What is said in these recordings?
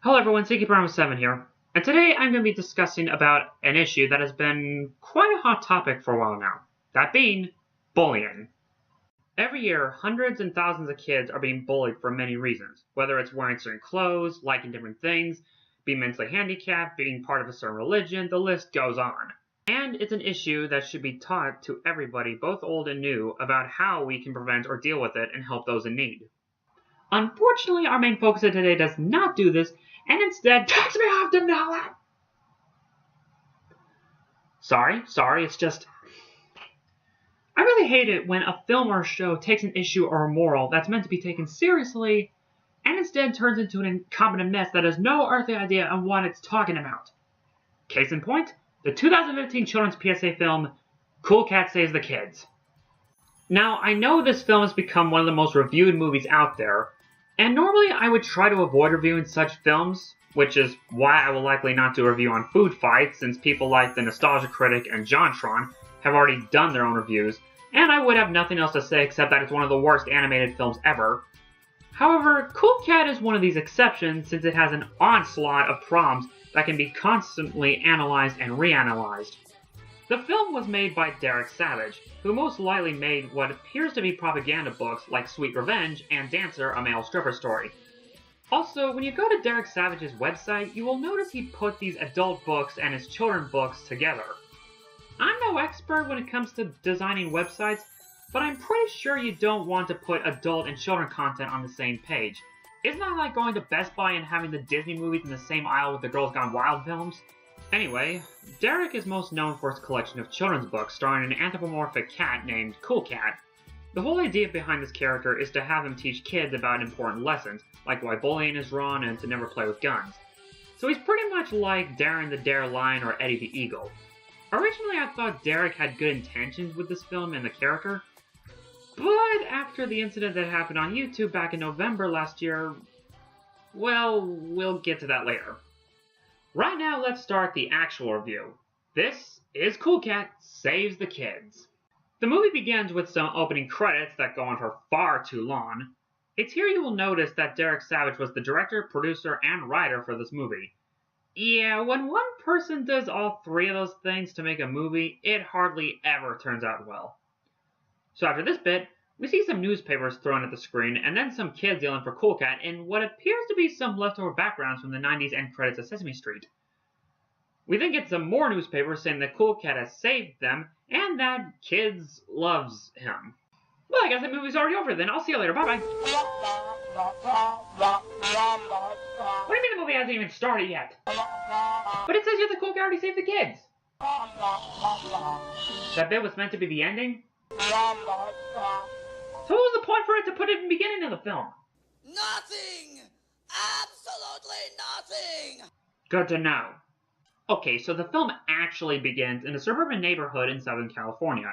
Hello everyone, Ziggybrahma7 here, and today I'm going to be discussing about an issue that has been quite a hot topic for a while now, that being bullying. Every year, hundreds and thousands of kids are being bullied for many reasons, whether it's wearing certain clothes, liking different things, being mentally handicapped, being part of a certain religion, the list goes on. And it's an issue that should be taught to everybody, both old and new, about how we can prevent or deal with it and help those in need. Unfortunately, our main focus of today does not do this, and instead talks me off to know it. Sorry, it's just... I really hate it when a film or a show takes an issue or a moral that's meant to be taken seriously, and instead turns into an incompetent mess that has no earthly idea of what it's talking about. Case in point, the 2015 children's PSA film, Cool Cat Saves the Kids. Now, I know this film has become one of the most reviewed movies out there, and normally I would try to avoid reviewing such films, which is why I will likely not do a review on Food Fight, since people like the Nostalgia Critic and JonTron have already done their own reviews, and I would have nothing else to say except that it's one of the worst animated films ever. However, Cool Cat is one of these exceptions since it has an onslaught of problems that can be constantly analyzed and reanalyzed. The film was made by Derek Savage, who most likely made what appears to be propaganda books like Sweet Revenge and Dancer, a Male Stripper Story. Also, when you go to Derek Savage's website, you will notice he put these adult books and his children's books together. I'm no expert when it comes to designing websites, but I'm pretty sure you don't want to put adult and children content on the same page. Isn't that like going to Best Buy and having the Disney movies in the same aisle with the Girls Gone Wild films? Anyway, Derek is most known for his collection of children's books starring an anthropomorphic cat named Cool Cat. The whole idea behind this character is to have him teach kids about important lessons, like why bullying is wrong and to never play with guns. So he's pretty much like Darren the Dare Lion or Eddie the Eagle. Originally I thought Derek had good intentions with this film and the character, but after the incident that happened on YouTube back in November last year, well, we'll get to that later. Right now, let's start the actual review. This is Cool Cat Saves the Kids. The movie begins with some opening credits that go on for far too long. It's here you will notice that Derek Savage was the director, producer, and writer for this movie. Yeah, when one person does all three of those things to make a movie, it hardly ever turns out well. So after this bit, we see some newspapers thrown at the screen, and then some kids yelling for Cool Cat in what appears to be some leftover backgrounds from the 90s end credits of Sesame Street. We then get some more newspapers saying that Cool Cat has saved them, and that kids loves him. Well, I guess the movie's already over then. I'll see you later. Bye-bye. What do you mean the movie hasn't even started yet? But it says here that Cool Cat already saved the kids. That bit was meant to be the ending? So what was the point for it to put it in the beginning of the film? Nothing! Absolutely nothing! Good to know. Okay, so the film actually begins in a suburban neighborhood in Southern California.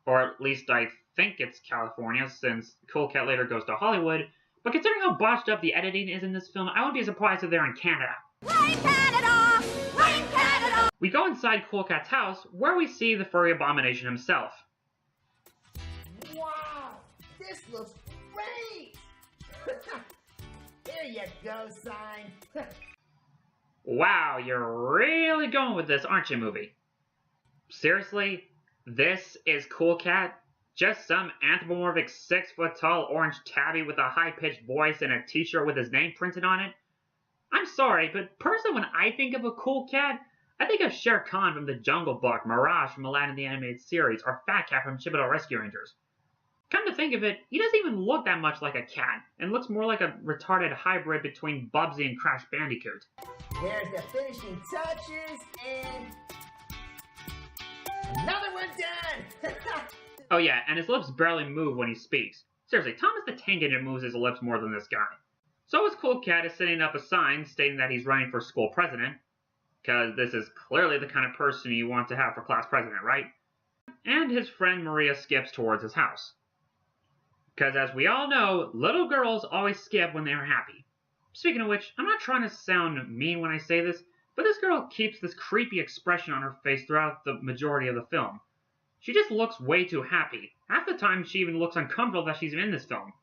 Or at least I think it's California, since Cool Cat later goes to Hollywood. But considering how botched up the editing is in this film, I wouldn't be surprised if they're in Canada. We're in Canada! We're in Canada! We go inside Cool Cat's house, where we see the furry abomination himself. Wow, this looks great! There you go, sign. Wow, you're really going with this, aren't you, movie? Seriously? This is Cool Cat? Just some anthropomorphic 6-foot-tall orange tabby with a high-pitched voice and a t-shirt with his name printed on it? I'm sorry, but personally when I think of a Cool Cat, I think of Shere Khan from the Jungle Book, Mirage from Aladdin the Animated Series, or Fat Cat from Chippendale Rescue Rangers. Come to think of it, he doesn't even look that much like a cat, and looks more like a retarded hybrid between Bubsy and Crash Bandicoot. There's the finishing touches, and another one done! Oh yeah, and his lips barely move when he speaks. Seriously, Thomas the Tank Engine moves his lips more than this guy. So his Cool Cat is setting up a sign stating that he's running for school president, because this is clearly the kind of person you want to have for class president, right? And his friend Maria skips towards his house. Because as we all know, little girls always skip when they're happy. Speaking of which, I'm not trying to sound mean when I say this, but this girl keeps this creepy expression on her face throughout the majority of the film. She just looks way too happy. Half the time she even looks uncomfortable that she's in this film.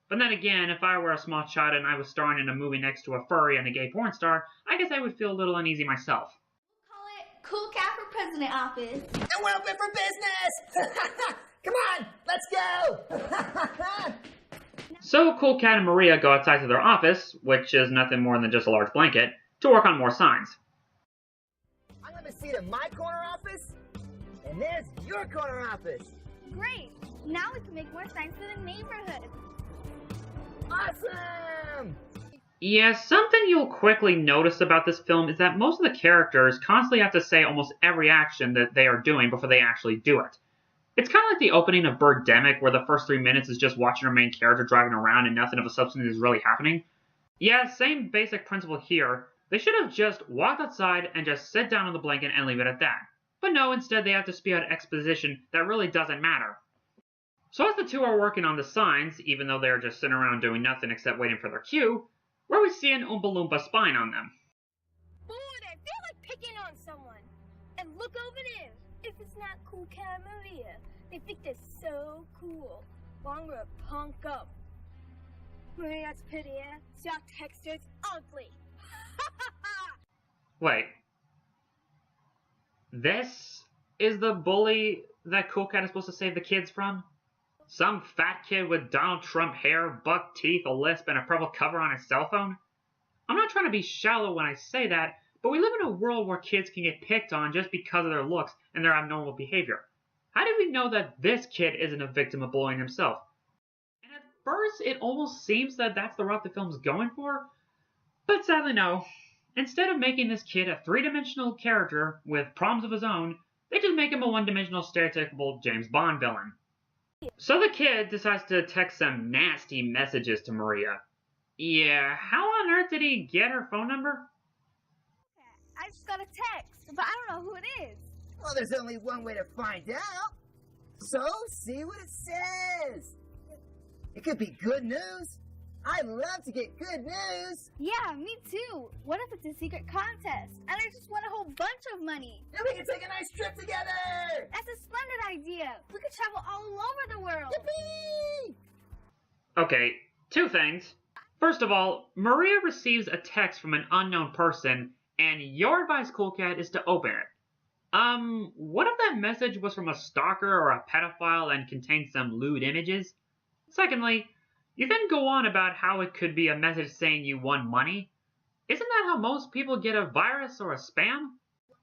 But then again, if I were a small child and I was starring in a movie next to a furry and a gay porn star, I guess I would feel a little uneasy myself. Call it Cool Cat for President Office. And we're open for business! Come on, let's go! So Cool Cat and Maria go outside to their office, which is nothing more than just a large blanket, to work on more signs. I'm gonna seat in my corner office, and there's your corner office. Great. Now we can make more signs for the neighborhood. Awesome! Yeah, something you'll quickly notice about this film is that most of the characters constantly have to say almost every action that they are doing before they actually do it. It's kind of like the opening of Birdemic, where the first 3 minutes is just watching our main character driving around and nothing of a substance is really happening. Yeah, same basic principle here. They should have just walked outside and just sit down on the blanket and leave it at that. But no, instead they have to spew out exposition that really doesn't matter. So as the two are working on the signs, even though they're just sitting around doing nothing except waiting for their cue, where we see an Oompa Loompa spying on them. Boy, they feel like picking on someone. And look over there. If it's not Cool Cat Maria, they think they're so cool. Longer punk up. Maria's prettier, so our texture's ugly. Wait. This is the bully that Cool Cat is supposed to save the kids from? Some fat kid with Donald Trump hair, buck teeth, a lisp, and a purple cover on his cell phone? I'm not trying to be shallow when I say that, but we live in a world where kids can get picked on just because of their looks and their abnormal behavior. How do we know that this kid isn't a victim of bullying himself? And at first, it almost seems that that's the route the film's going for, but sadly no. Instead of making this kid a three-dimensional character with problems of his own, they just make him a one-dimensional stereotypical James Bond villain. So the kid decides to text some nasty messages to Maria. Yeah, how on earth did he get her phone number? I just got a text, but I don't know who it is. Well, there's only one way to find out. So, see what it says. It could be good news. I love to get good news. Yeah, me too. What if it's a secret contest and I just won a whole bunch of money? And we can take a nice trip together. That's a splendid idea. We could travel all over the world. Yippee! Okay, two things. First of all, Maria receives a text from an unknown person, and your advice, Cool Cat, is to open it. What if that message was from a stalker or a pedophile and contained some lewd images? Secondly, you then go on about how it could be a message saying you won money. Isn't that how most people get a virus or a spam?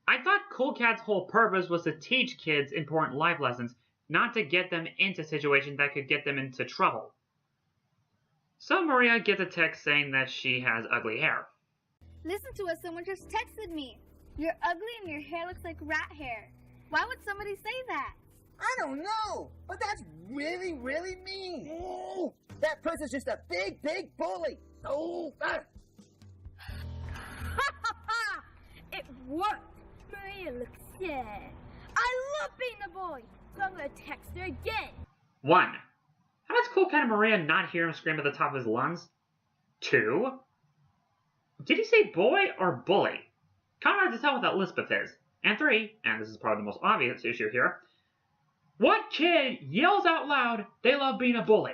I thought Cool Cat's whole purpose was to teach kids important life lessons, not to get them into situations that could get them into trouble. So Maria gets a text saying that she has ugly hair. Listen to us, someone just texted me. You're ugly and your hair looks like rat hair. Why would somebody say that? I don't know, but that's really, really mean. Ooh, that person's just a big, big bully. Oh, ah. It worked. Maria looks sad. I love being a boy, so I'm gonna text her again. 1. How does Cool Cat and Maria not hear him scream at the top of his lungs? 2. Did he say boy or bully? Kind of hard to tell what that Lisbeth is. And 3, and this is probably the most obvious issue here, what kid yells out loud they love being a bully?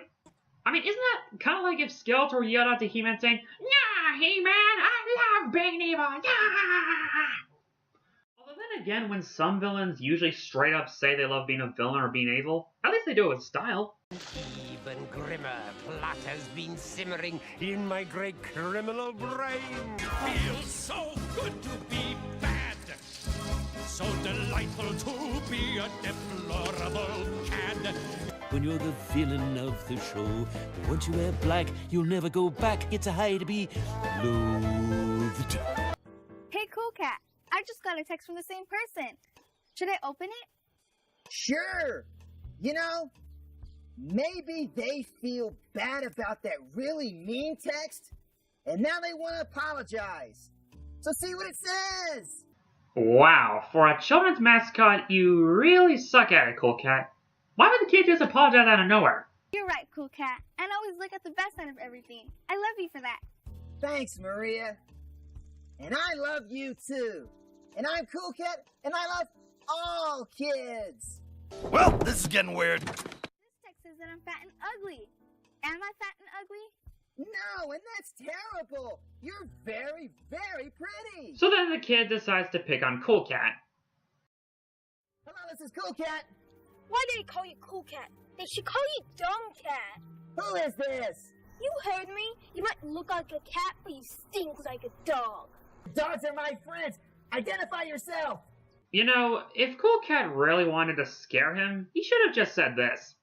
I mean, isn't that kind of like if Skeletor yelled out to He-Man saying, "Yeah, He-Man, I love being evil, yeah!" Although then again, when some villains usually straight up say they love being a villain or being evil, at least they do it with style. Even grimmer plot has been simmering in my great criminal brain. Feels so good to be bad. So delightful to be a deplorable cad. When you're the villain of the show, once you wear black, you'll never go back. It's a high to be loathed. Hey, Cool Cat. I just got a text from the same person. Should I open it? Sure. You know, maybe they feel bad about that really mean text, and now they want to apologize. So see what it says. Wow, for a children's mascot, you really suck at it, Cool Cat. Why would the kid just apologize out of nowhere? You're right, Cool Cat. And always look at the best side of everything. I love you for that. Thanks, Maria. And I love you too. And I'm Cool Cat, and I love all kids. Well, this is getting weird. This text says that I'm fat and ugly. Am I fat and ugly? No, and that's terrible. You're very, very pretty. So then the kid decides to pick on Cool Cat. Hello, this is Cool Cat. Why do they call you Cool Cat? They should call you Dumb Cat. Who is this? You heard me. You might look like a cat, but you stink like a dog. Dogs are my friends. Identify yourself. You know, if Cool Cat really wanted to scare him, he should have just said this.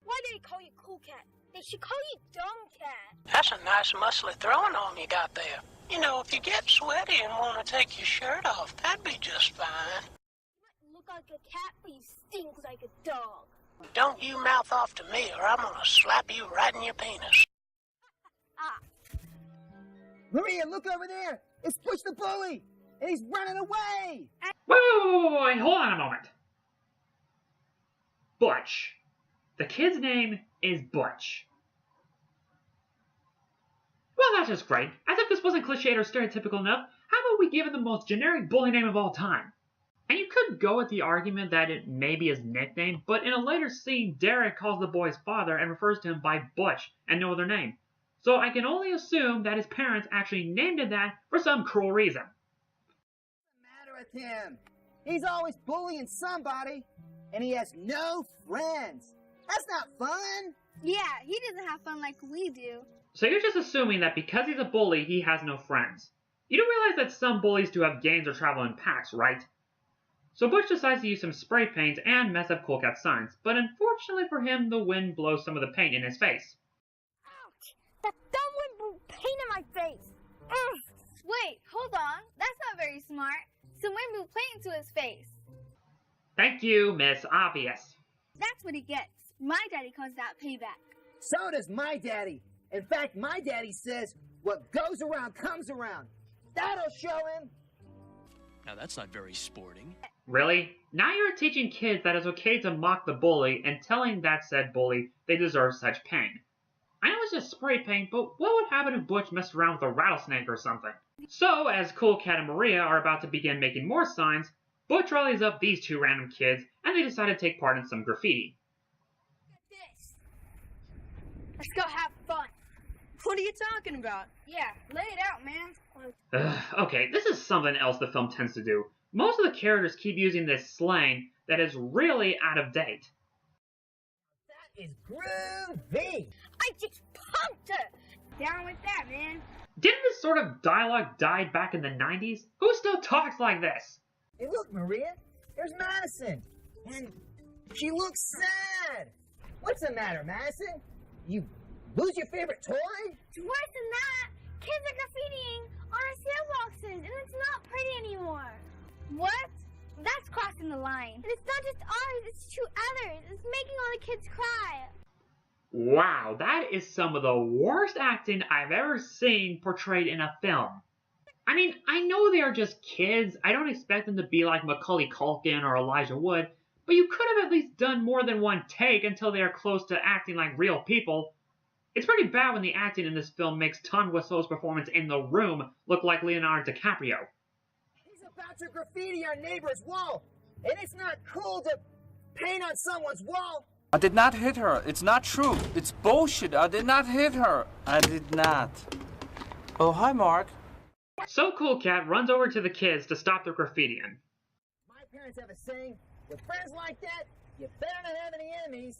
Why do they call you Cool Cat? They should call you Dumb Cat. That's a nice muscly throwing arm you got there. You know, if you get sweaty and want to take your shirt off, that'd be just fine. You might look like a cat, but you stink like a dog. Don't you mouth off to me, or I'm gonna slap you right in your penis. Ah. Maria, look over there. It's Butch the Bully, and he's running away. Wait, hold on a moment. Butch. The kid's name is Butch. Well, that's just great. As if this wasn't cliched or stereotypical enough, how about we give it the most generic bully name of all time? And you could go with the argument that it may be his nickname, but in a later scene, Derek calls the boy's father and refers to him by Butch and no other name. So I can only assume that his parents actually named him that for some cruel reason. What's the matter with him? He's always bullying somebody, and he has no friends. That's not fun. Yeah, he doesn't have fun like we do. So you're just assuming that because he's a bully, he has no friends. You do realize that some bullies do have gangs or travel in packs, right? So Butch decides to use some spray paint and mess up Cool Cat's signs, but unfortunately for him, the wind blows some of the paint in his face. Ouch! That dumb wind blew paint in my face. Ugh. Wait, hold on. That's not very smart. Some wind blew paint into his face. Thank you, Miss Obvious. That's what he gets. My daddy calls that payback. So does my daddy. In fact, my daddy says, what goes around comes around. That'll show him. Now that's not very sporting. Really? Now you're teaching kids that it's okay to mock the bully and telling that said bully they deserve such pain. I know it's just spray paint, but what would happen if Butch messed around with a rattlesnake or something? So, as Cool Cat and Maria are about to begin making more signs, Butch rallies up these two random kids, and they decide to take part in some graffiti. This. Let's go have fun. What are you talking about? Yeah, lay it out, man. Okay, this is something else the film tends to do. Most of the characters keep using this slang that is really out of date. That is groovy. I just pumped her. Down with that, man. Didn't this sort of dialogue die back in the 90s? Who still talks like this? Hey, look, Maria. There's Madison. And she looks sad. What's the matter, Madison? You lose your favorite toy? It's worse than that. Kids are graffitiing on our mailboxes, and it's not pretty anymore. What? That's crossing the line. And it's not just ours, it's to others. It's making all the kids cry. Wow, that is some of the worst acting I've ever seen portrayed in a film. I mean, I know they are just kids. I don't expect them to be like Macaulay Culkin or Elijah Wood, but you could have at least done more than one take until they are close to acting like real people. It's pretty bad when the acting in this film makes Tom Wiseau's performance in The Room look like Leonardo DiCaprio. He's about to graffiti our neighbor's wall, and it's not cool to paint on someone's wall. I did not hit her. It's not true. It's bullshit. I did not hit her. I did not. Oh, hi, Mark. So Cool Cat runs over to the kids to stop their graffitiing. My parents have a saying, with friends like that, you better not have any enemies.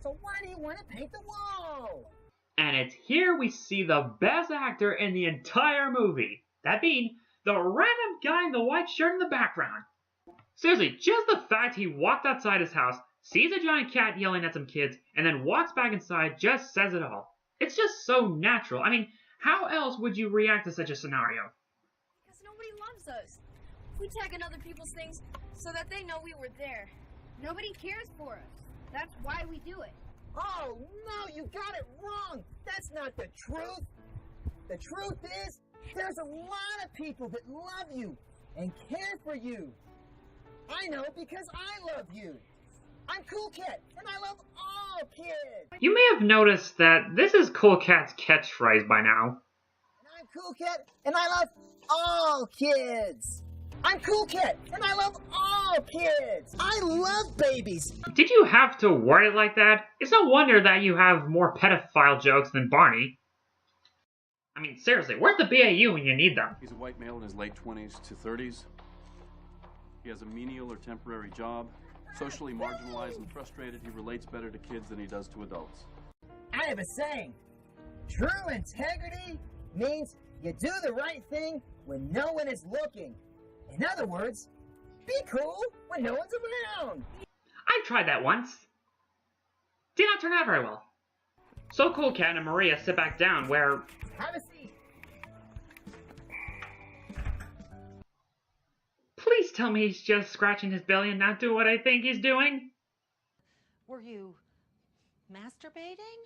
So why do you want to paint the wall? And it's here we see the best actor in the entire movie. That being, the random guy in the white shirt in the background. Seriously, just the fact he walked outside his house, sees a giant cat yelling at some kids, and then walks back inside just says it all. It's just so natural. I mean, how else would you react to such a scenario? Because nobody loves us. We tag in other people's things so that they know we were there. Nobody cares for us. That's why we do it. Oh, no, you got it wrong. That's not the truth. The truth is, there's a lot of people that love you and care for you. I know because I love you. I'm Cool Cat, and I love all kids. You may have noticed that this is Cool Cat's catchphrase by now. I'm Cool Cat, and I love all kids. I'm Cool Cat, and I love all kids. I love babies. Did you have to word it like that? It's no wonder that you have more pedophile jokes than Barney. I mean, seriously, where's the BAU when you need them? He's a white male in his late 20s to 30s. He has a menial or temporary job. Socially marginalized and frustrated, he relates better to kids than he does to adults. I have a saying. True integrity means you do the right thing when no one is looking. In other words, be cool when no one's around. I tried that once. Did not turn out very well. So Cool Cat and Maria sit back down where... Have a seat. Please tell me he's just scratching his belly and not doing what I think he's doing. Were you masturbating?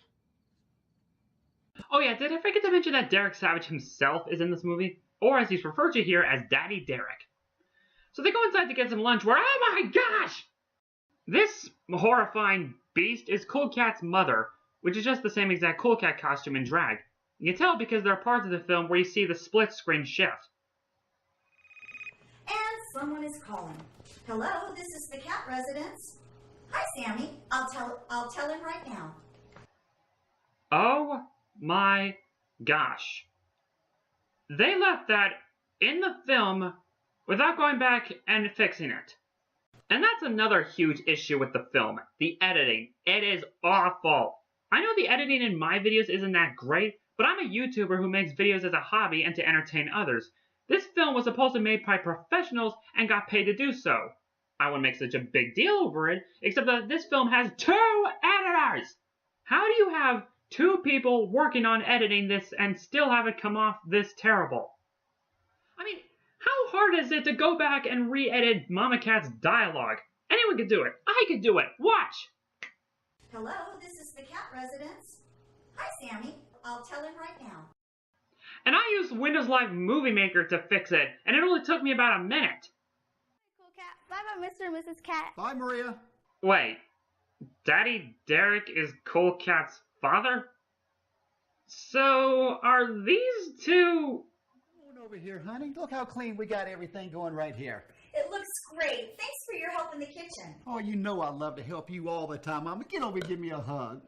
Oh yeah, did I forget to mention that Derek Savage himself is in this movie? Or as he's referred to here as Daddy Derek. So they go inside to get some lunch where, oh my gosh! This horrifying beast is Cool Cat's mother, which is just the same exact Cool Cat costume in drag. You can tell because there are parts of the film where you see the split screen shift. And someone is calling. Hello, this is the cat residence. Hi, Sammy. I'll tell him right now. Oh my gosh. They left that in the film without going back and fixing it. And that's another huge issue with the film, the editing. It is awful. I know the editing in my videos isn't that great, but I'm a YouTuber who makes videos as a hobby and to entertain others. This film was supposed to be made by professionals and got paid to do so. I wouldn't make such a big deal over it, except that this film has 2 editors! How do you have 2 people working on editing this and still have it come off this terrible? I mean, how hard is it to go back and re-edit Mama Cat's dialogue? Anyone could do it. I could do it. Watch! Hello, this is the cat residence. Hi, Sammy. I'll tell him right now. And I used Windows Live Movie Maker to fix it, and it only took me about a minute. Cool Cat. Bye-bye, Mr. and Mrs. Cat. Bye, Maria. Wait, Daddy Derek is Cool Cat's father? So, are these two... Come on over here, honey. Look how clean we got everything going right here. It looks great. Thanks for your help in the kitchen. Oh, you know I love to help you all the time, Mama. Get over and give me a hug.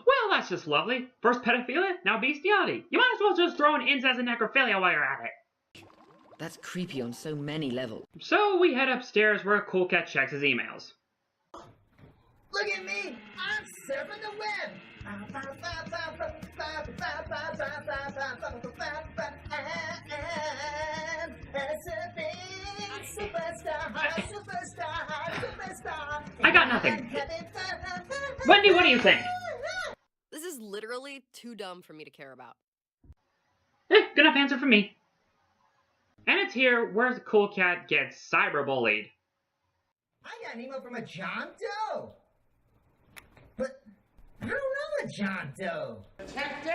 Well, that's just lovely. First pedophilia, now bestiality. You might as well just throw in incest and necrophilia while you're at it. That's creepy on so many levels. So we head upstairs where Cool Cat checks his emails. Look at me. I'm surfing the web. I got nothing. Wendy, what do you think? This is literally too dumb for me to care about. Good enough answer from me. And it's here where the Cool Cat gets cyberbullied. I got an email from a John Doe. But I don't know a John Doe. Detective!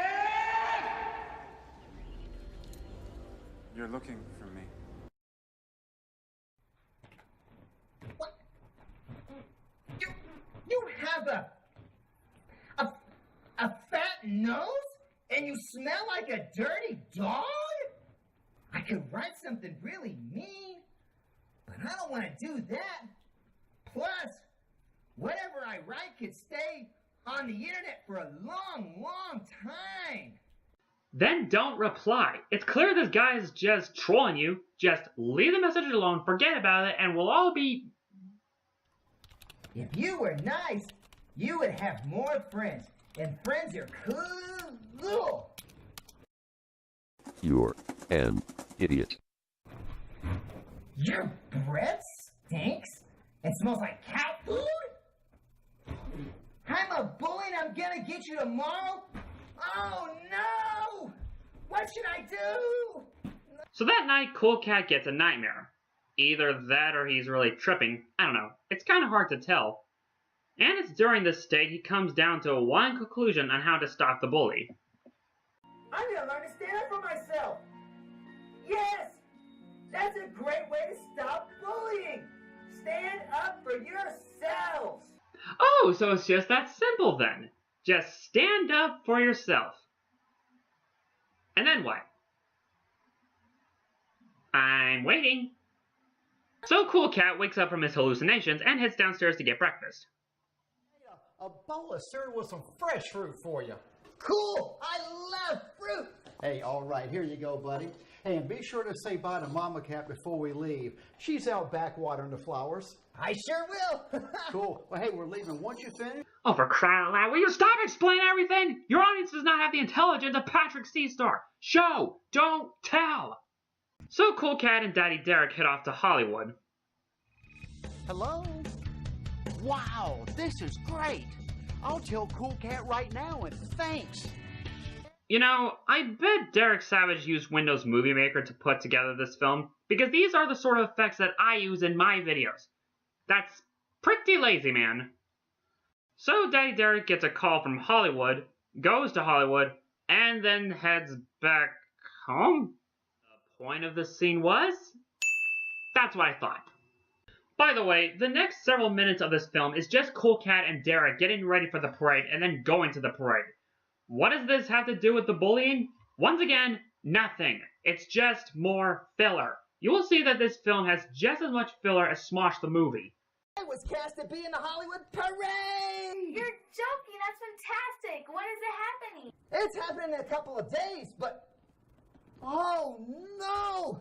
You're looking for me. What? You have a fat nose? And you smell like a dirty dog? I could write something really mean, but I don't want to do that. Plus, whatever I write could stay on the internet for a long, long time. Then don't reply. It's clear this guy is just trolling you. Just leave the message alone, forget about it, and we'll all be... If you were nice, you would have more friends. And friends are cool. You're an idiot. Your breath stinks and smells like cat food? I'm a bully and I'm gonna get you tomorrow? Oh no! What should I do? So that night, Cool Cat gets a nightmare. Either that or he's really tripping. I don't know. It's kind of hard to tell. And it's during this state he comes down to one conclusion on how to stop the bully. I'm gonna learn to stand up for myself. Yes! That's a great way to stop bullying. Stand up for yourselves. Oh, Oh, so it's just that simple then. Just stand up for yourself. And then what? I'm waiting. So Cool Cat wakes up from his hallucinations and heads downstairs to get breakfast. A bowl of cereal with some fresh fruit for you. Cool! I love fruit! Hey, all right, here you go, buddy. Hey, and be sure to say bye to Mama Cat before we leave. She's out back watering the flowers. I sure will! Cool. Well, hey, we're leaving. Once you finish... Oh, for crying out loud, will you stop explaining everything? Your audience does not have the intelligence of Patrick Seastar. Show, don't tell. So Cool Cat and Daddy Derek head off to Hollywood. Hello? Wow, this is great. I'll tell Cool Cat right now, and thanks. You know, I bet Derek Savage used Windows Movie Maker to put together this film, because these are the sort of effects that I use in my videos. That's pretty lazy, man. So Daddy Derek gets a call from Hollywood, goes to Hollywood, and then heads back home? The point of this scene was? That's what I thought. By the way, the next several minutes of this film is just Cool Cat and Derek getting ready for the parade and then going to the parade. What does this have to do with the bullying? Once again, nothing. It's just more filler. You will see that this film has just as much filler as Smosh the movie. I was cast to be in the Hollywood Parade! You're joking, that's fantastic. When is it happening? It's happening in a couple of days, but... Oh, no!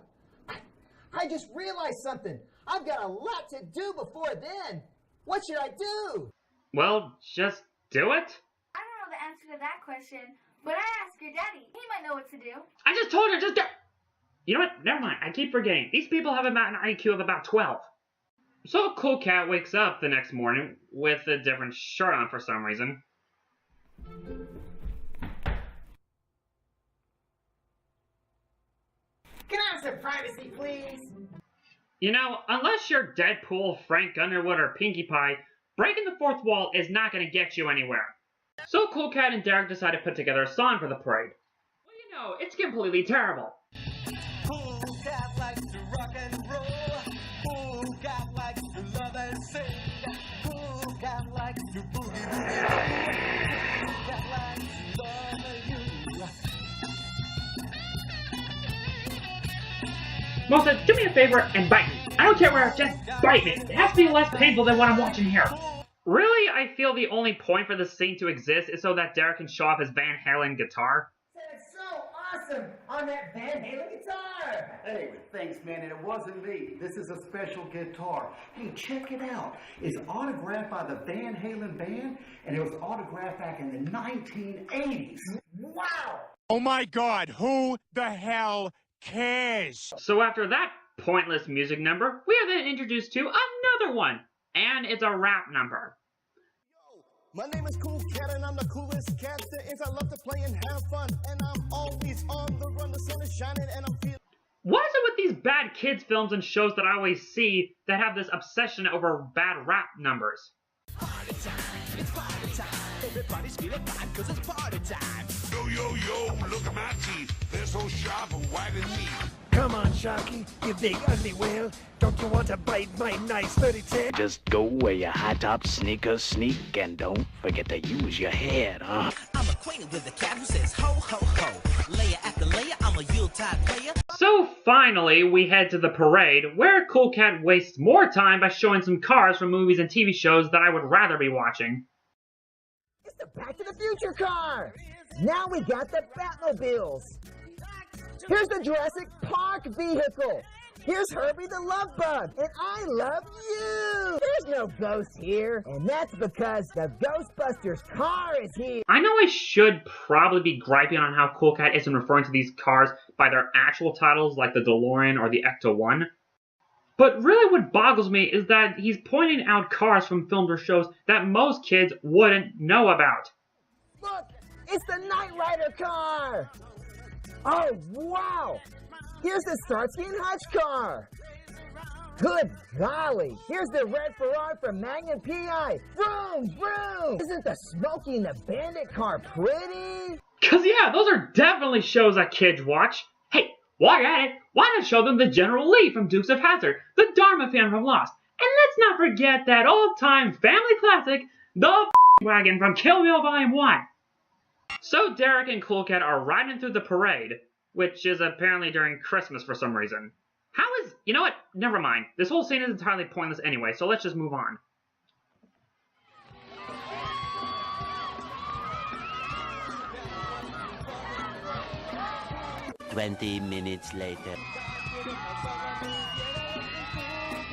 I just realized something. I've got a lot to do before then. What should I do? Well, just do it. I don't know the answer to that question, but I asked your daddy. He might know what to do. I just told her, just do. You know what? Never mind. I keep forgetting. These people have about an IQ of about 12. So Cool Cat wakes up the next morning with a different shirt on for some reason. Can I have some privacy, please? You know, unless you're Deadpool, Frank Underwood, or Pinkie Pie, breaking the fourth wall is not going to get you anywhere. So Cool Cat and Derek decide to put together a song for the parade. Well, you know, it's completely terrible. Cool Cat likes to rock and roll. Cool Cat likes to love and sing. Cool Cat likes to boogie boogie. Cool Cat likes to love you. Melissa, do me a favor and bite me. I don't care where, just bite me. It has to be less painful than what I'm watching here. Really, I feel the only point for this scene to exist is so that Derek can show off his Van Halen guitar. That's so awesome on that Van Halen guitar. Hey, thanks, man, and it wasn't me. This is a special guitar. Hey, check it out. It's autographed by the Van Halen band, and it was autographed back in the 1980s. Wow! Oh my God, who the hell cares? So after that pointless music number, we are then introduced to another one. And it's a rap number. My name is Cool Cat and I'm the coolest cat there is. I love to play and have fun and I'm always on the run. The sun is shining and I'm feeling... What is it with these bad kids films and shows that I always see that have this obsession over bad rap numbers? Party time, it's party time. Everybody's feeling fine cause it's party time. Yo, yo, yo, look at my teeth. They're so sharp and white and neat. Come on, Sharky, you big ugly whale. Don't you want to bite my nice 3010? Just go wear your high-top sneakers, sneak, and don't forget to use your head, huh? I'm acquainted with the cat who says ho, ho, ho. Layer after layer, I'm a Yuletide player. So finally, we head to the parade, where Cool Cat wastes more time by showing some cars from movies and TV shows that I would rather be watching. It's the Back to the Future car. Now we got the Batmobiles. Here's the Jurassic Park vehicle. Here's Herbie the Love Bug, and I love you. There's no ghost here, and that's because the Ghostbusters car is here. I know I should probably be griping on how Cool Cat isn't referring to these cars by their actual titles like the DeLorean or the Ecto-1. But really what boggles me is that he's pointing out cars from films or shows that most kids wouldn't know about. Look, it's the Knight Rider car. Oh, wow! Here's the Starsky and Hutch car! Good golly! Here's the red Ferrari from Magnum P.I. Vroom, vroom! Isn't the Smokey and the Bandit car pretty? Cause yeah, those are definitely shows that kids watch. Hey, while you're at it, why not show them the General Lee from Dukes of Hazzard, the Dharma fan from Lost, and let's not forget that old-time family classic, The wagon from Kill Bill Volume 1! So Derek and Cool Cat are riding through the parade, which is apparently during Christmas for some reason. You know what? Never mind. This whole scene is entirely pointless anyway, so let's just move on. "20 minutes later.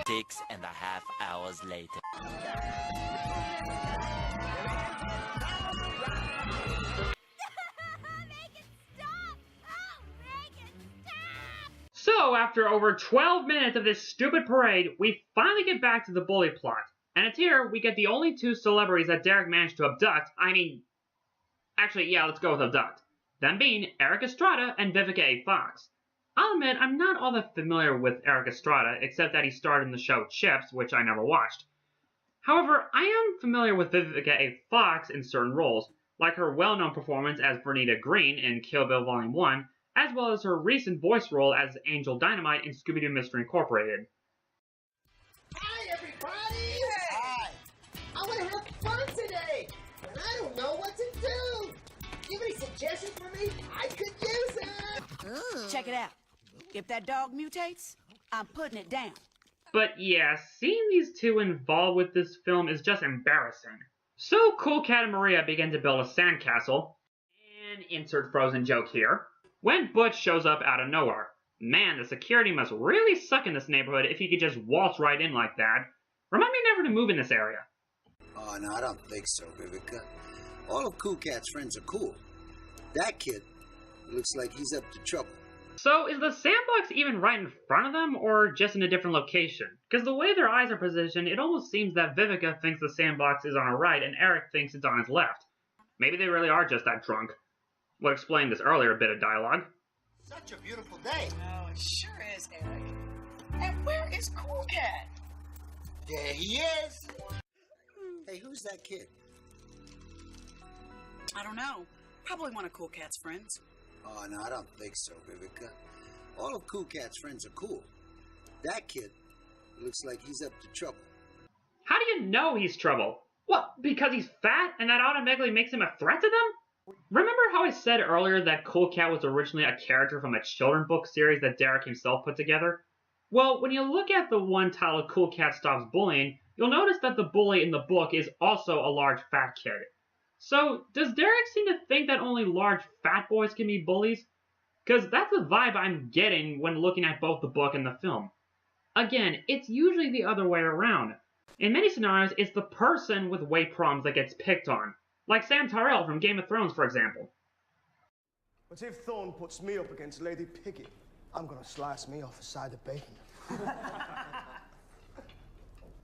6.5 hours later. So, after over 12 minutes of this stupid parade, we finally get back to the bully plot. And it's here we get the only two celebrities that Derek managed to abduct. Actually, yeah, let's go with abduct. Them being Eric Estrada and Vivica A. Fox. I'll admit, I'm not all that familiar with Eric Estrada, except that he starred in the show Chips, which I never watched. However, I am familiar with Vivica A. Fox in certain roles, like her well-known performance as Bernita Green in Kill Bill Volume 1, as well as her recent voice role as Angel Dynamite in Scooby-Doo Mystery Incorporated. Hi, everybody! Hi! I want to have fun today, and I don't know what to do! You have any suggestions for me? I could use it! Check it out. If that dog mutates, I'm putting it down. But yeah, seeing these two involved with this film is just embarrassing. So Cool Cat and Maria begin to build a sandcastle, and insert Frozen joke here, when Butch shows up out of nowhere. Man, the security must really suck in this neighborhood if he could just waltz right in like that. Remind me never to move in this area. Oh, no, I don't think so, Vivica. All of Cool Cat's friends are cool. That kid looks like he's up to trouble. So, is the sandbox even right in front of them, or just in a different location? Because the way their eyes are positioned, it almost seems that Vivica thinks the sandbox is on her right, and Eric thinks it's on his left. Maybe they really are just that drunk. We'll explain this earlier bit of dialogue. Such a beautiful day. Oh, it sure is, Eric. And where is Cool Cat? There he is. Hey, who's that kid? I don't know. Probably one of Cool Cat's friends. Oh, no, I don't think so, Vivica. All of Cool Cat's friends are cool. That kid looks like he's up to trouble. How do you know he's trouble? What, because he's fat and that automatically makes him a threat to them? Remember how I said earlier that Cool Cat was originally a character from a children's book series that Derek himself put together? Well, when you look at the one titled Cool Cat Stops Bullying, you'll notice that the bully in the book is also a large fat kid. So, does Derek seem to think that only large fat boys can be bullies? Because that's the vibe I'm getting when looking at both the book and the film. Again, it's usually the other way around. In many scenarios, it's the person with weight problems that gets picked on. Like Sam Tyrell from Game of Thrones, for example. But if Thorne puts me up against Lady Piggy, I'm gonna slice me off a side of bacon.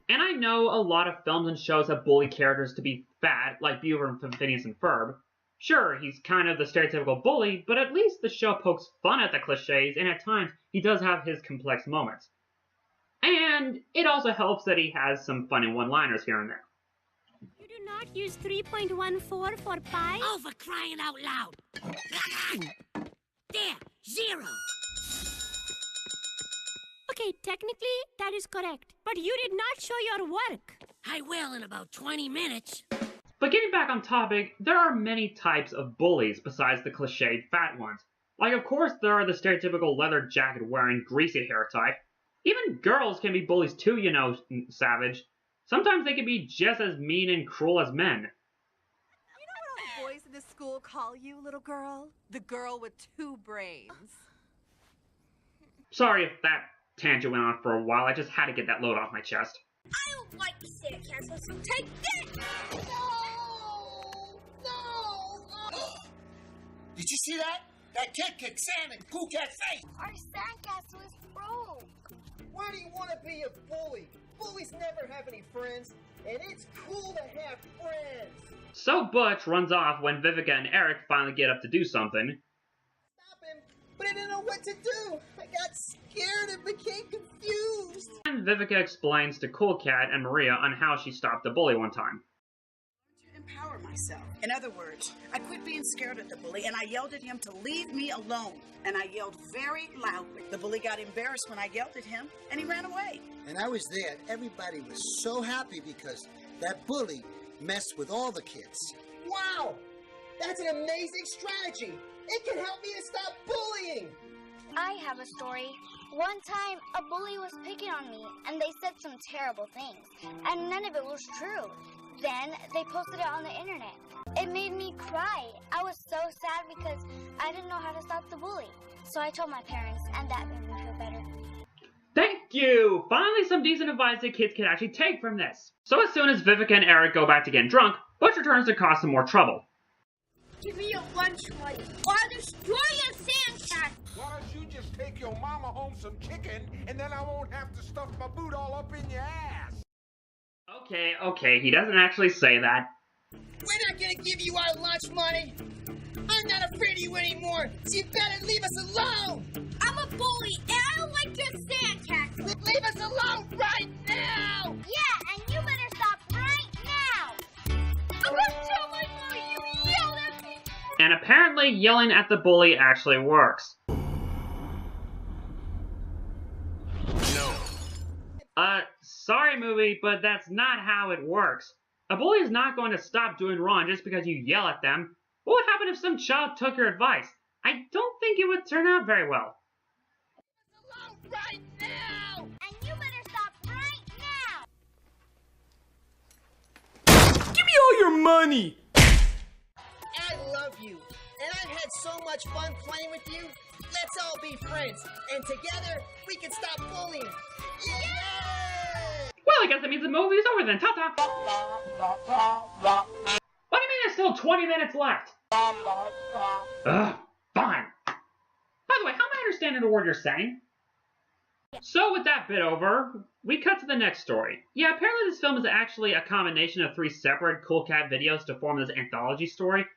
And I know a lot of films and shows have bully characters to be fat, like Beaver from Phineas and Ferb. Sure, he's kind of the stereotypical bully, but at least the show pokes fun at the cliches, and at times, he does have his complex moments. And it also helps that he has some funny one-liners here and there. You do not use 3.14 for pi? Oh, for crying out loud! There, 0! Okay, technically, that is correct. But you did not show your work. I will in about 20 minutes. But getting back on topic, there are many types of bullies besides the cliched fat ones. Like, of course, there are the stereotypical leather jacket wearing greasy hair type. Even girls can be bullies too, you know, Savage. Sometimes they can be just as mean and cruel as men. You know what all the boys in this school call you, little girl? The girl with 2 brains. Sorry if that tangent went on for a while, I just had to get that load off my chest. I don't like the sandcastle, so take this! No! Did you see that? That kid kicked sand in Cool Cat's face. Our sandcastle is broke. Why do you want to be a bully? Bullies never have any friends, and it's cool to have friends. So Butch runs off when Vivica and Eric finally get up to do something. Stop him, but I didn't know what to do. I got scared and became confused. And Vivica explains to Cool Cat and Maria on how she stopped the bully one time. Empower myself. In other words, I quit being scared of the bully and I yelled at him to leave me alone. And I yelled very loudly. The bully got embarrassed when I yelled at him and he ran away. And I was there. Everybody was so happy because that bully mess with all the kids. Wow! That's an amazing strategy! It can help me to stop bullying! I have a story. One time, a bully was picking on me, and they said some terrible things, and none of it was true. Then, they posted it on the internet. It made me cry. I was so sad because I didn't know how to stop the bully. So I told my parents, and that made me feel better. Thank you! Finally some decent advice that kids can actually take from this. So as soon as Vivica and Eric go back to getting drunk, Butch returns to cause some more trouble. Give me your lunch money, or I'll destroy your sand cat. Why don't you just take your mama home some chicken, and then I won't have to stuff my boot all up in your ass? Okay, he doesn't actually say that. We're not gonna give you our lunch money! I'm not afraid of you anymore, so you better leave us alone! I'm a bully, and I don't like your sand cat. Leave us alone right now! Yeah, and you better stop right now! I'm gonna tell my mommy you yelled at me! And apparently yelling at the bully actually works. No. Sorry movie, but that's not how it works. A bully is not going to stop doing wrong just because you yell at them. What would happen if some child took your advice? I don't think it would turn out very well. Right now! And you better stop right now! Give me all your money! I love you, and I've had so much fun playing with you. Let's all be friends, and together we can stop bullying. Yay! Well, I guess that means the movie's over then. Ta-ta! What do you mean there's still 20 minutes left? Ugh, fine. By the way, how am I understanding the word you're saying? So with that bit over, we cut to the next story. Yeah, apparently this film is actually a combination of 3 separate Cool Cat videos to form this anthology story,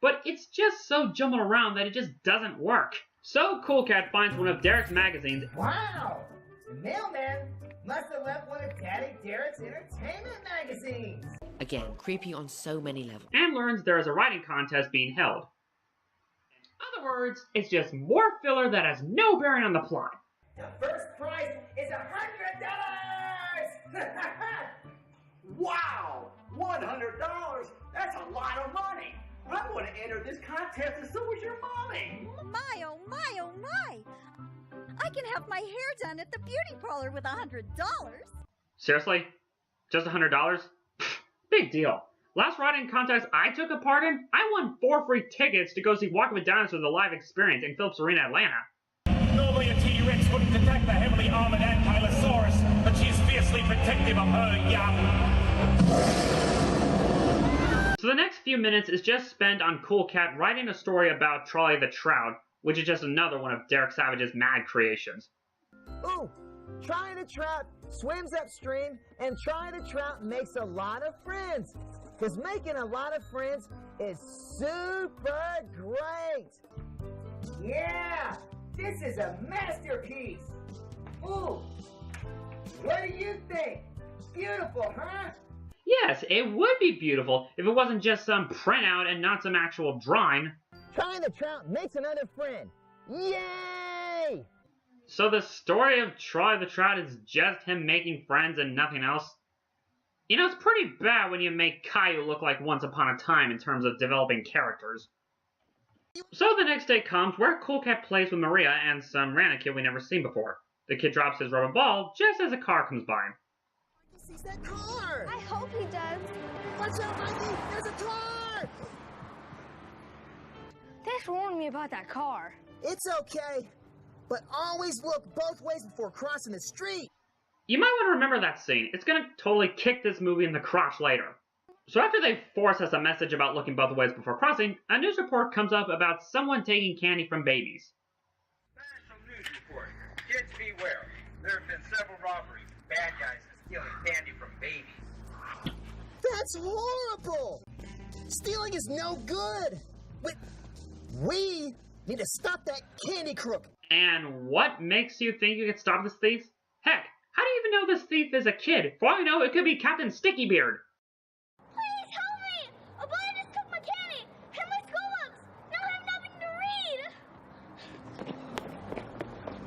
but it's just so jumbled around that it just doesn't work. So Cool Cat finds one of Derek's magazines. Wow! The mailman must have left one of Daddy Derek's entertainment magazines! Again, creepy on so many levels. And learns there is a writing contest being held. In other words, it's just more filler that has no bearing on the plot. The first prize is $100! Wow! $100? That's a lot of money! I'm going to enter this contest and so is your mommy! My, oh my, oh my! I can have my hair done at the beauty parlor with $100. Seriously? Just $100? Big deal. Last writing contest I took a part in, I won 4 free tickets to go see Walking with Dinosaurs the live experience in Phillips Arena, Atlanta. Normally a T-Rex wouldn't attack the heavily armored Ankylosaurus, but she's fiercely protective of her young. So the next few minutes is just spent on Cool Cat writing a story about Charlie the Trout, which is just another one of Derek Savage's mad creations. Ooh! Charlie the Trout swims upstream, and Charlie the Trout makes a lot of friends. Because making a lot of friends is super great! Yeah! This is a masterpiece! Ooh! What do you think? Beautiful, huh? Yes, it would be beautiful if it wasn't just some printout and not some actual drawing. Charlie the Trout makes another friend. Yay! So the story of Charlie the Trout is just him making friends and nothing else? You know, it's pretty bad when you make Caillou look like Once Upon a Time in terms of developing characters. So the next day comes where Cool Cat plays with Maria and some random kid we never seen before. The kid drops his rubber ball just as a car comes by. He sees that car! I hope he does. Watch out, Mikey! There's a car! Thanks for warning me about that car. It's okay, but always look both ways before crossing the street. You might want to remember that scene. It's gonna totally kick this movie in the crotch later. So after they force us a message about looking both ways before crossing, a news report comes up about someone taking candy from babies. National news report. Kids beware. There have been several robberies. Bad guys are stealing candy from babies. That's horrible! Stealing is no good! We need to stop that candy crook! And what makes you think you can stop this thief? Heck, how do you even know this thief is a kid? For all I know, it could be Captain Stickybeard. Please help me! A bully just took my candy! Hit my school books! Now I have nothing to read!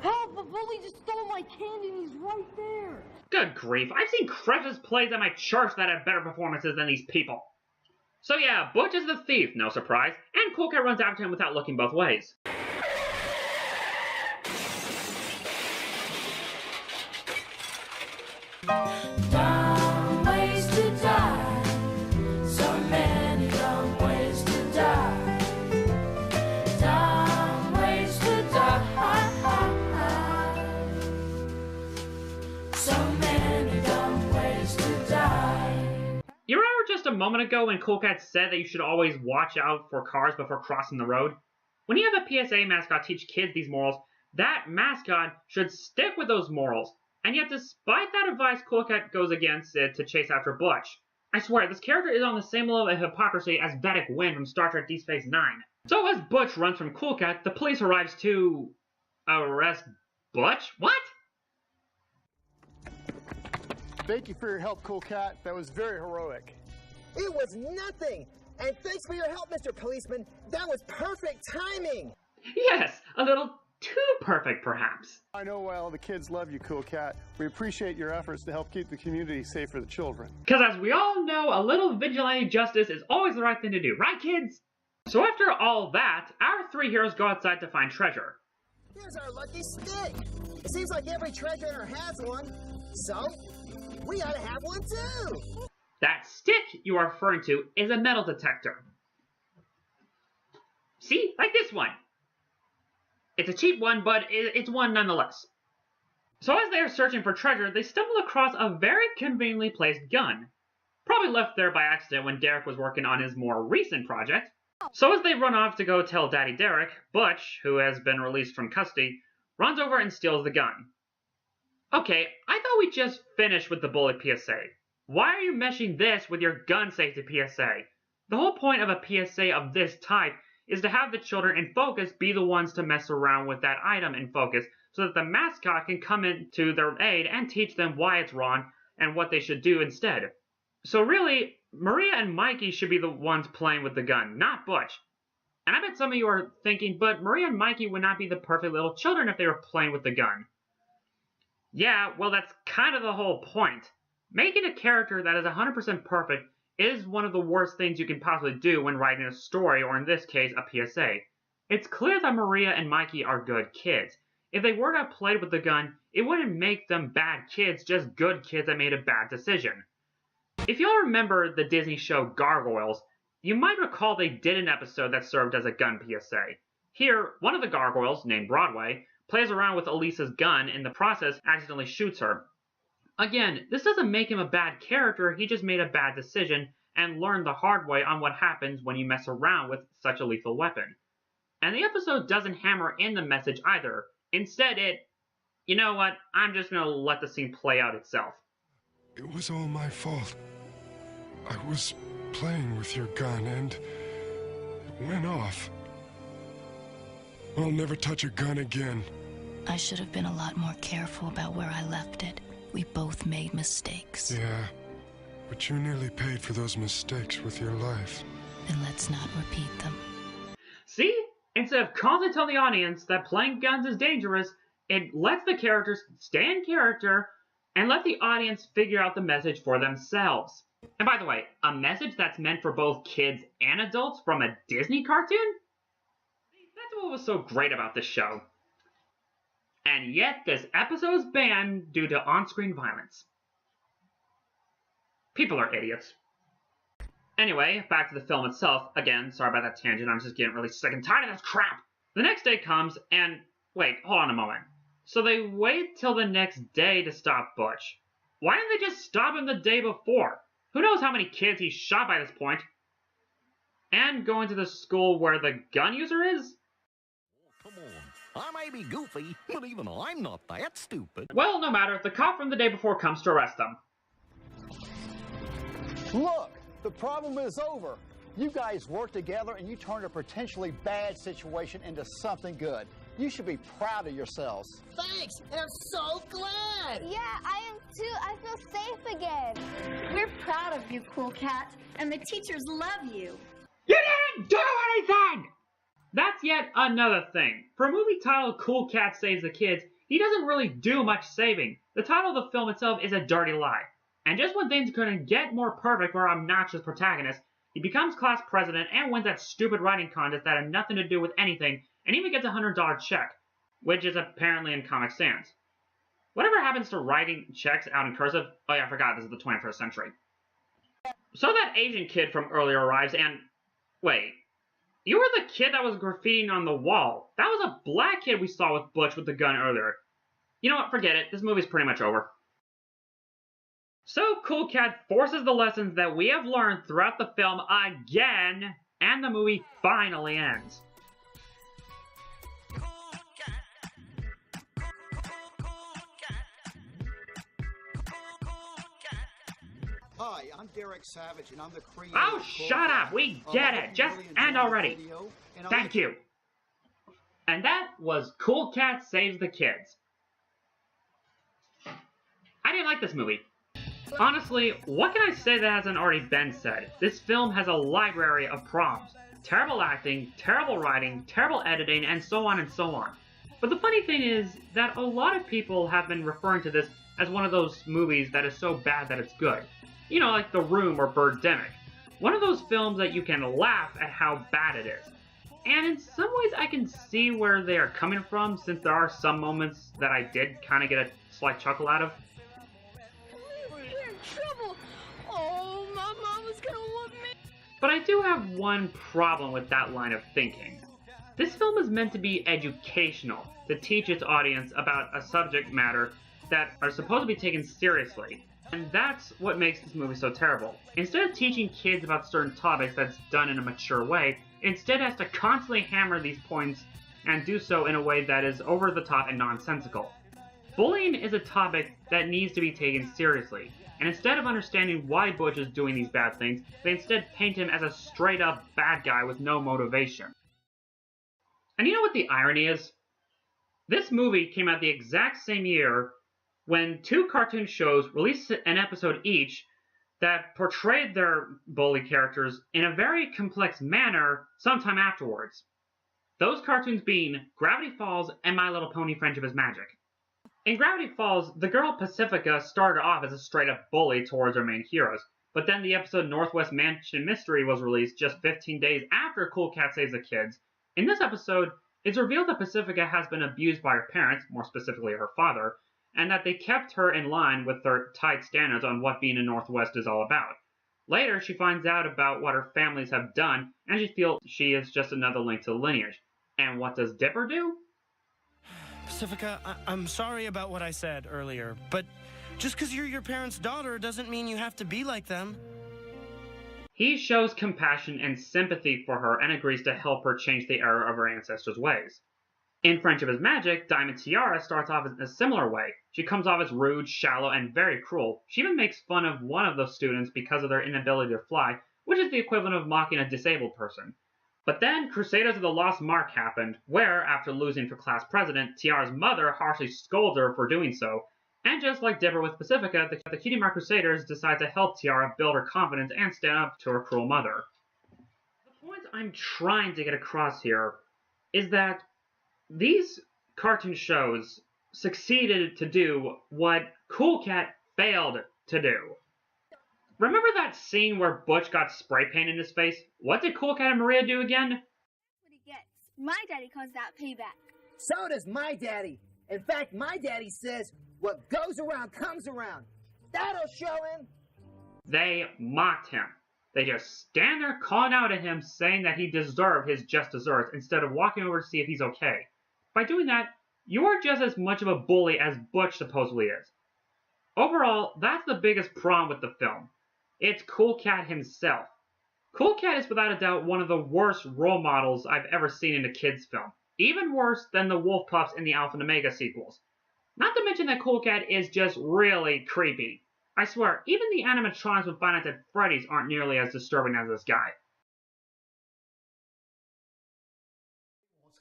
Help! A bully just stole my candy and he's right there! Good grief, I've seen Christmas plays at my church that have better performances than these people. So yeah, Butch is the thief, no surprise, and Cool Cat runs after him without looking both ways. Dumb ways to die. So many dumb ways to die. Dumb ways to die. So many dumb ways to die. You remember just a moment ago when Cool Cat said that you should always watch out for cars before crossing the road? When you have a PSA mascot teach kids these morals, that mascot should stick with those morals. And yet, despite that advice, Cool Cat goes against it to chase after Butch. I swear, this character is on the same level of hypocrisy as Vedic Wind from Star Trek Deep Space Nine. So as Butch runs from Cool Cat, the police arrives to arrest Butch? What? Thank you for your help, Cool Cat. That was very heroic. It was nothing! And thanks for your help, Mr. Policeman. That was perfect timing! Yes, a little too perfect, perhaps. I know why all the kids love you, Cool Cat. We appreciate your efforts to help keep the community safe for the children. Because as we all know, a little vigilante justice is always the right thing to do, right kids? So after all that, our three heroes go outside to find treasure. Here's our lucky stick! It seems like every treasure hunter has one, so we ought to have one too! That stick you are referring to is a metal detector. See? Like this one. It's a cheap one, but it's one nonetheless. So as they are searching for treasure, they stumble across a very conveniently placed gun. Probably left there by accident when Derek was working on his more recent project. So as they run off to go tell Daddy Derek, Butch, who has been released from custody, runs over and steals the gun. Okay, I thought we just finished with the bullet PSA. Why are you meshing this with your gun safety PSA? The whole point of a PSA of this type is to have the children in focus be the ones to mess around with that item in focus so that the mascot can come in to their aid and teach them why it's wrong and what they should do instead. So really, Maria and Mikey should be the ones playing with the gun, not Butch. And I bet some of you are thinking, but Maria and Mikey would not be the perfect little children if they were playing with the gun. Yeah, well that's kind of the whole point. Making a character that is 100% perfect is one of the worst things you can possibly do when writing a story, or in this case, a PSA. It's clear that Maria and Mikey are good kids. If they were to have played with the gun, it wouldn't make them bad kids, just good kids that made a bad decision. If you'll remember the Disney show Gargoyles, you might recall they did an episode that served as a gun PSA. Here, one of the gargoyles, named Broadway, plays around with Elisa's gun and in the process accidentally shoots her. Again, this doesn't make him a bad character, he just made a bad decision and learned the hard way on what happens when you mess around with such a lethal weapon. And the episode doesn't hammer in the message either. Instead you know what, I'm just gonna let the scene play out itself. It was all my fault. I was playing with your gun and it went off. I'll never touch a gun again. I should have been a lot more careful about where I left it. We both made mistakes. Yeah, but you nearly paid for those mistakes with your life. Then let's not repeat them. See? Instead of constantly telling the audience that playing guns is dangerous, it lets the characters stay in character and let the audience figure out the message for themselves. And by the way, a message that's meant for both kids and adults from a Disney cartoon? That's what was so great about this show. And yet, this episode is banned due to on-screen violence. People are idiots. Anyway, back to the film itself. Again, sorry about that tangent, I'm just getting really sick and tired of this crap! The next day comes, and... wait, hold on a moment. So they wait till the next day to stop Butch. Why didn't they just stop him the day before? Who knows how many kids he shot by this point? And going to the school where the gun user is? Come on. I may be goofy, but even I'm not that stupid. Well, no matter. The cop from the day before comes to arrest them. Look, the problem is over. You guys worked together and you turned a potentially bad situation into something good. You should be proud of yourselves. Thanks, and I'm so glad! Yeah, I am too. I feel safe again. We're proud of you, Cool Cat, and the teachers love you. You didn't do anything! That's yet another thing. For a movie titled Cool Cat Saves the Kids, he doesn't really do much saving. The title of the film itself is a dirty lie. And just when things couldn't get more perfect for our obnoxious protagonist, he becomes class president and wins that stupid writing contest that had nothing to do with anything, and even gets a $100 check, which is apparently in Comic Sans. Whatever happens to writing checks out in cursive? Oh yeah, I forgot, this is the 21st century. So that Asian kid from earlier arrives and... Wait. You were the kid that was graffitiing on the wall. That was a black kid we saw with Butch with the gun earlier. You know what, forget it. This movie's pretty much over. So Cool Cat forces the lessons that we have learned throughout the film again, and the movie finally ends. Hi, I'm Derek Savage, and I'm the creator. Oh, shut up! We get it! Just end already! Thank you! And that was Cool Cat Saves the Kids. I didn't like this movie. Honestly, what can I say that hasn't already been said? This film has a library of problems. Terrible acting, terrible writing, terrible editing, and so on and so on. But the funny thing is that a lot of people have been referring to this as one of those movies that is so bad that it's good. You know, like The Room or Birdemic. One of those films that you can laugh at how bad it is. And in some ways I can see where they are coming from, since there are some moments that I did kind of get a slight chuckle out of. We're in trouble. Oh, my mama's gonna whoop me. But I do have one problem with that line of thinking. This film is meant to be educational, to teach its audience about a subject matter that are supposed to be taken seriously. And that's what makes this movie so terrible. Instead of teaching kids about certain topics that's done in a mature way, it instead has to constantly hammer these points and do so in a way that is over the top and nonsensical. Bullying is a topic that needs to be taken seriously, and instead of understanding why Butch is doing these bad things, they instead paint him as a straight up bad guy with no motivation. And you know what the irony is? This movie came out the exact same year when two cartoon shows released an episode each that portrayed their bully characters in a very complex manner sometime afterwards. Those cartoons being Gravity Falls and My Little Pony: Friendship is Magic. In Gravity Falls, the girl Pacifica started off as a straight-up bully towards her main heroes, but then the episode Northwest Mansion Mystery was released just 15 days after Cool Cat Saves the Kids. In this episode, it's revealed that Pacifica has been abused by her parents, more specifically her father, and that they kept her in line with their tight standards on what being a Northwest is all about. Later, she finds out about what her families have done, and she feels she is just another link to the lineage. And what does Dipper do? Pacifica, I'm sorry about what I said earlier, but just because you're your parents' daughter doesn't mean you have to be like them. He shows compassion and sympathy for her and agrees to help her change the error of her ancestors' ways. In Friendship is Magic, Diamond Tiara starts off in a similar way. She comes off as rude, shallow, and very cruel. She even makes fun of one of the students because of their inability to fly, which is the equivalent of mocking a disabled person. But then Crusaders of the Lost Mark happened, where, after losing for class president, Tiara's mother harshly scolds her for doing so, and just like Dipper with Pacifica, the Cutie Mark Crusaders decide to help Tiara build her confidence and stand up to her cruel mother. The point I'm trying to get across here is that these cartoon shows succeeded to do what Cool Cat failed to do. Remember that scene where Butch got spray paint in his face? What did Cool Cat and Maria do again? That's what he gets. My daddy calls that payback. So does my daddy. In fact, my daddy says, what goes around comes around. That'll show him. They mocked him. They just stand there calling out at him, saying that he deserved his just desserts instead of walking over to see if he's okay. By doing that, you are just as much of a bully as Butch supposedly is. Overall, that's the biggest problem with the film. It's Cool Cat himself. Cool Cat is without a doubt one of the worst role models I've ever seen in a kids' film. Even worse than the Wolf Pups in the Alpha and Omega sequels. Not to mention that Cool Cat is just really creepy. I swear, even the animatronics with Five Nights at Freddy's aren't nearly as disturbing as this guy.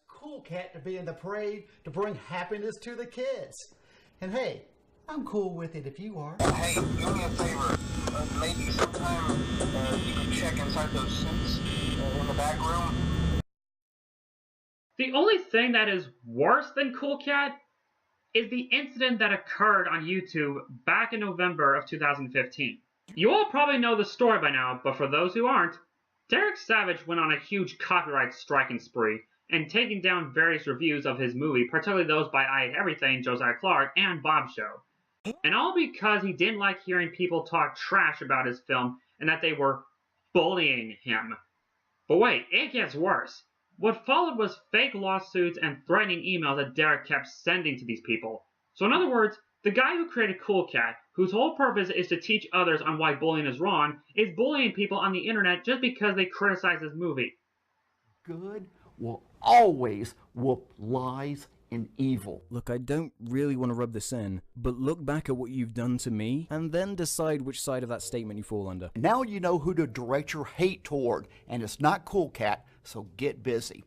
Cool Cat to be in the parade to bring happiness to the kids. And hey, I'm cool with it if you are. Hey, do me a favor. Maybe sometime you can check inside those suits in the back room. The only thing that is worse than Cool Cat is the incident that occurred on YouTube back in November of 2015. You all probably know the story by now, but for those who aren't, Derek Savage went on a huge copyright striking spree and taking down various reviews of his movie, particularly those by I Hate Everything, Josiah Clark, and Bob Show. And all because he didn't like hearing people talk trash about his film and that they were bullying him. But wait, it gets worse. What followed was fake lawsuits and threatening emails that Derek kept sending to these people. So in other words, the guy who created Cool Cat, whose whole purpose is to teach others on why bullying is wrong, is bullying people on the internet just because they criticize his movie. Good will always whoop lies and evil. Look, I don't really want to rub this in, but look back at what you've done to me, and then decide which side of that statement you fall under. Now you know who to direct your hate toward, and it's not Cool Cat, so get busy.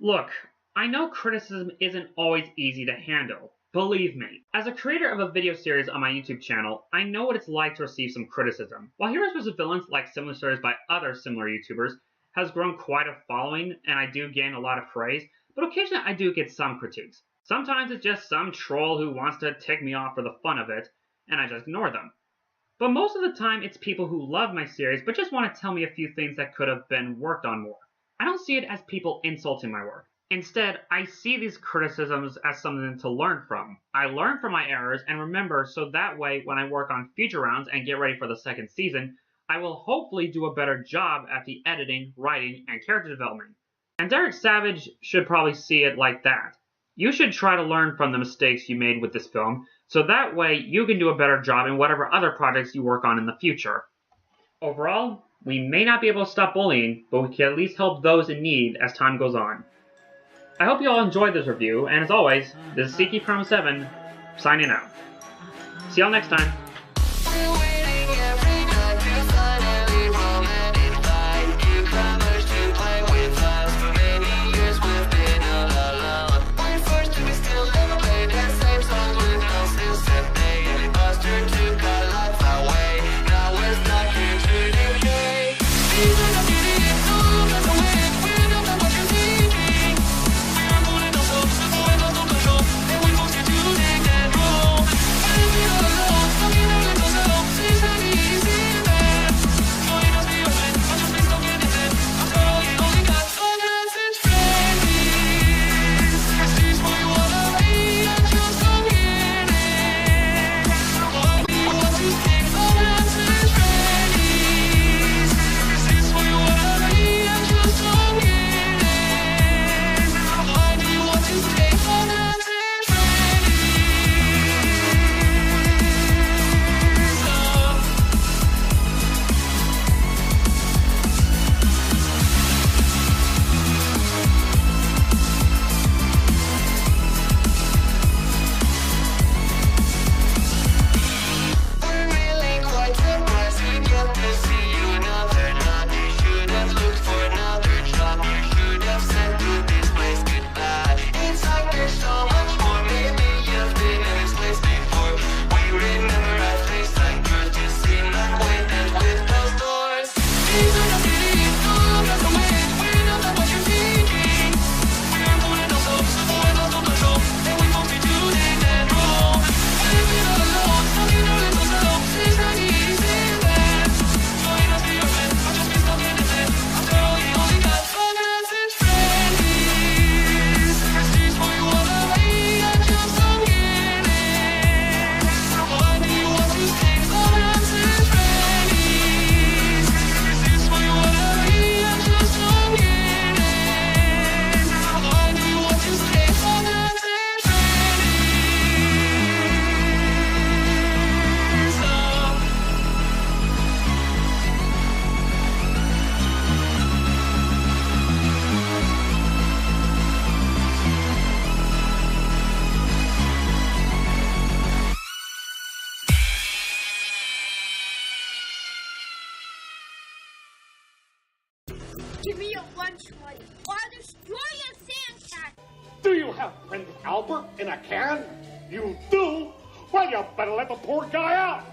Look, I know criticism isn't always easy to handle. Believe me, as a creator of a video series on my YouTube channel, I know what it's like to receive some criticism. While Heroes vs. Villains, like similar stories by other similar YouTubers, has grown quite a following, and I do gain a lot of praise, but occasionally I do get some critiques. Sometimes it's just some troll who wants to tick me off for the fun of it, and I just ignore them. But most of the time it's people who love my series, but just want to tell me a few things that could have been worked on more. I don't see it as people insulting my work. Instead, I see these criticisms as something to learn from. I learn from my errors and remember, so that way when I work on future rounds and get ready for the second season, I will hopefully do a better job at the editing, writing, and character development. And Derek Savage should probably see it like that. You should try to learn from the mistakes you made with this film, so that way you can do a better job in whatever other projects you work on in the future. Overall, we may not be able to stop bullying, but we can at least help those in need as time goes on. I hope you all enjoyed this review, and as always, this is Seeky Chrome 7, signing out. See y'all next time. Give me your lunch money, or I'll destroy your sand cat. Do you have Prince Albert in a can? You do? Well, you better let the poor guy out.